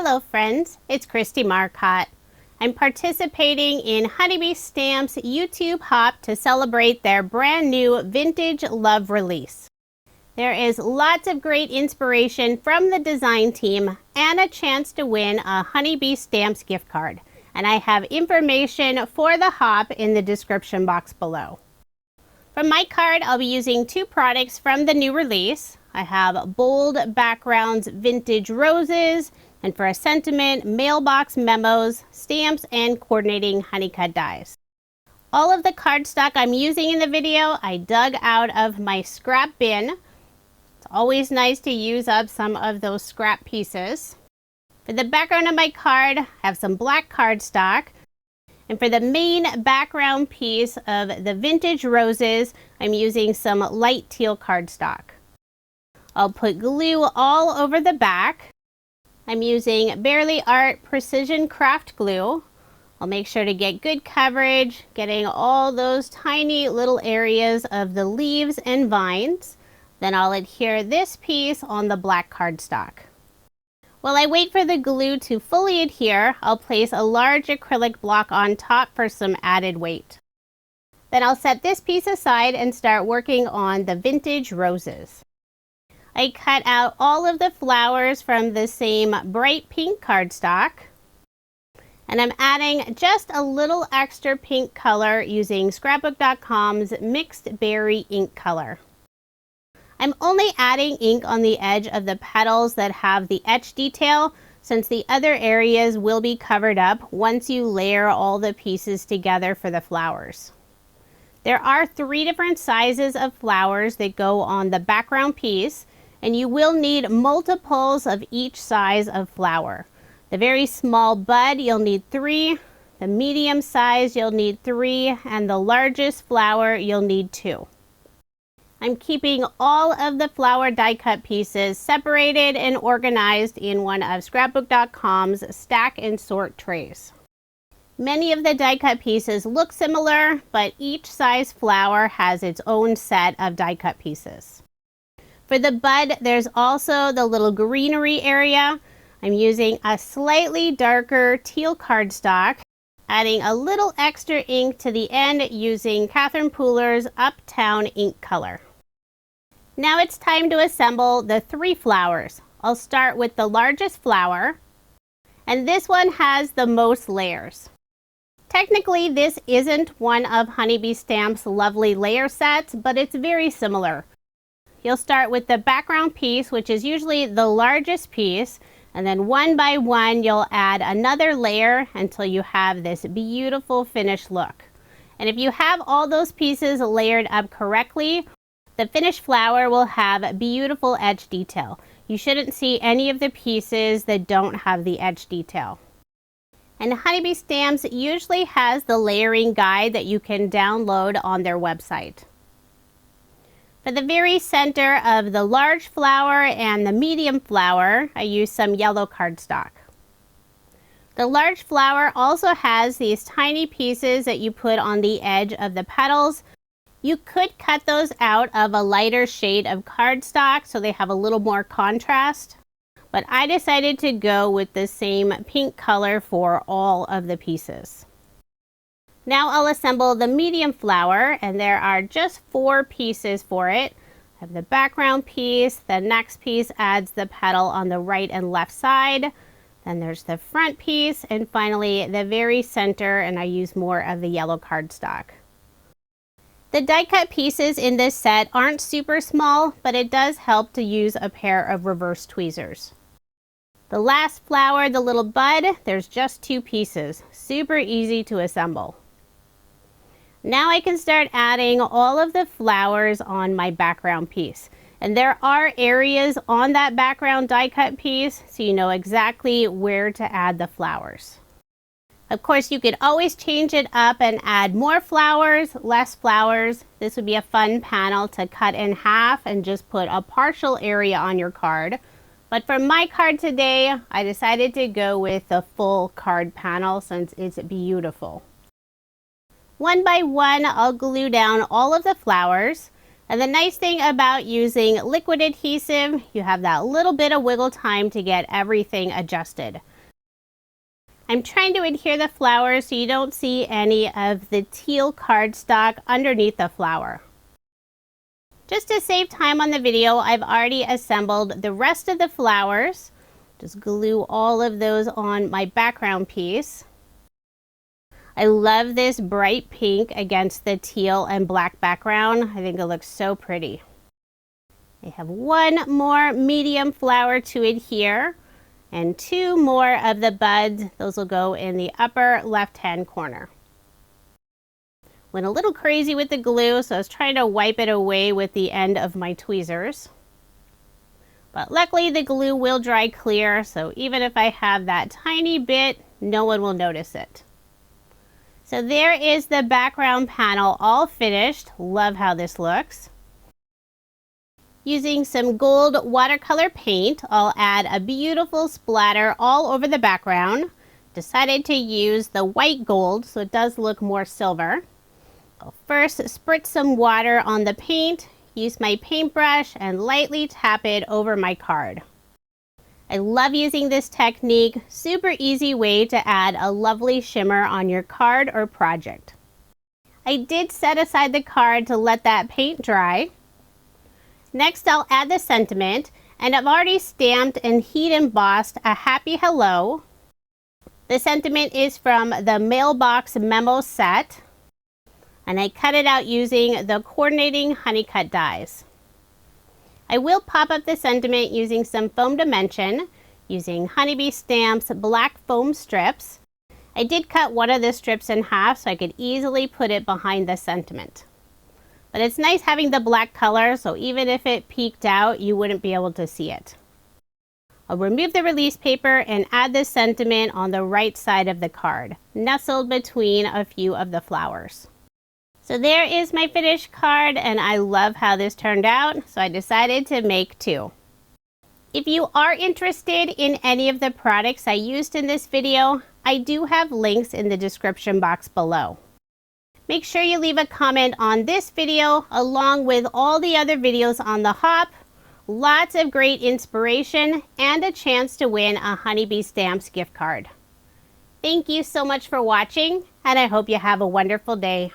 Hello friends, it's Kristie Marcotte. I'm participating in Honeybee Stamps YouTube Hop to celebrate their brand new Vintage Love release. There is lots of great inspiration from the design team and a chance to win a Honeybee Stamps gift card. And I have information for the Hop in the description box below. For my card, I'll be using two products from the new release. I have Bold Backgrounds Vintage Roses, and for a sentiment, Mailbox Memos, stamps, and coordinating honeycut dies. All of the cardstock I'm using in the video, I dug out of my scrap bin. It's always nice to use up some of those scrap pieces. For the background of my card, I have some black cardstock. And for the main background piece of the Vintage Roses, I'm using some light teal cardstock. I'll put glue all over the back. I'm using Barely Art Precision Craft Glue. I'll make sure to get good coverage, getting all those tiny little areas of the leaves and vines. Then I'll adhere this piece on the black cardstock. While I wait for the glue to fully adhere, I'll place a large acrylic block on top for some added weight. Then I'll set this piece aside and start working on the Vintage Roses. I cut out all of the flowers from the same bright pink cardstock. And I'm adding just a little extra pink color using Scrapbook.com's Mixed Berry ink color. I'm only adding ink on the edge of the petals that have the etch detail, since the other areas will be covered up once you layer all the pieces together for the flowers. There are 3 different sizes of flowers that go on the background piece, and you will need multiples of each size of flower. The very small bud, you'll need 3, the medium size, you'll need 3, and the largest flower, you'll need 2. I'm keeping all of the flower die cut pieces separated and organized in one of Scrapbook.com's stack and sort trays. Many of the die cut pieces look similar, but each size flower has its own set of die cut pieces. For the bud, there's also the little greenery area. I'm using a slightly darker teal cardstock, adding a little extra ink to the end using Catherine Pooler's Uptown ink color. Now it's time to assemble the 3 flowers. I'll start with the largest flower, and this one has the most layers. Technically, this isn't one of Honeybee Stamp's lovely layer sets, but it's very similar. You'll start with the background piece, which is usually the largest piece, and then one by one you'll add another layer until you have this beautiful finished look. And if you have all those pieces layered up correctly, the finished flower will have beautiful edge detail. You shouldn't see any of the pieces that don't have the edge detail. And Honeybee Stamps usually has the layering guide that you can download on their website. For the very center of the large flower and the medium flower, I use some yellow cardstock. The large flower also has these tiny pieces that you put on the edge of the petals. You could cut those out of a lighter shade of cardstock so they have a little more contrast, but I decided to go with the same pink color for all of the pieces. Now I'll assemble the medium flower, and there are just 4 pieces for it. I have the background piece, the next piece adds the petal on the right and left side, then there's the front piece, and finally the very center, and I use more of the yellow cardstock. The die cut pieces in this set aren't super small, but it does help to use a pair of reverse tweezers. The last flower, the little bud, there's just 2 pieces. Super easy to assemble. Now I can start adding all of the flowers on my background piece. And there are areas on that background die cut piece, so you know exactly where to add the flowers. Of course, you could always change it up and add more flowers, less flowers. This would be a fun panel to cut in half and just put a partial area on your card. But for my card today, I decided to go with the full card panel since it's beautiful. One by one, I'll glue down all of the flowers, And the nice thing about using liquid adhesive, you have that little bit of wiggle time to get everything adjusted. I'm trying to adhere the flower so you don't see any of the teal cardstock underneath the flower. Just to save time on the video, I've already assembled the rest of the flowers. Just glue all of those on my background piece. I love this bright pink against the teal and black background. I think it looks so pretty. I have one more medium flower to adhere and two more of the buds. Those will go in the upper left-hand corner. Went a little crazy with the glue, so I was trying to wipe it away with the end of my tweezers. But luckily the glue will dry clear, so even if I have that tiny bit, no one will notice it. So there is the background panel all finished. Love how this looks. Using some gold watercolor paint, I'll add a beautiful splatter all over the background. Decided to use the white gold so it does look more silver. I'll first spritz some water on the paint, use my paintbrush and lightly tap it over my card. I love using this technique, super easy way to add a lovely shimmer on your card or project. I did set aside the card to let that paint dry. Next I'll add the sentiment, and I've already stamped and heat embossed a happy hello. The sentiment is from the Mailbox Memos set, and I cut it out using the coordinating honeycut dies. I will pop up the sentiment using some foam dimension, using Honeybee Stamp's black foam strips. I did cut one of the strips in half so I could easily put it behind the sentiment. But it's nice having the black color, so even if it peeked out, you wouldn't be able to see it. I'll remove the release paper and add the sentiment on the right side of the card, nestled between a few of the flowers. So there is my finished card, and I love how this turned out, so I decided to make two. If you are interested in any of the products I used in this video, I do have links in the description box below. Make sure you leave a comment on this video along with all the other videos on the hop. Lots of great inspiration and a chance to win a Honeybee Stamps gift card. Thank you so much for watching, and I hope you have a wonderful day.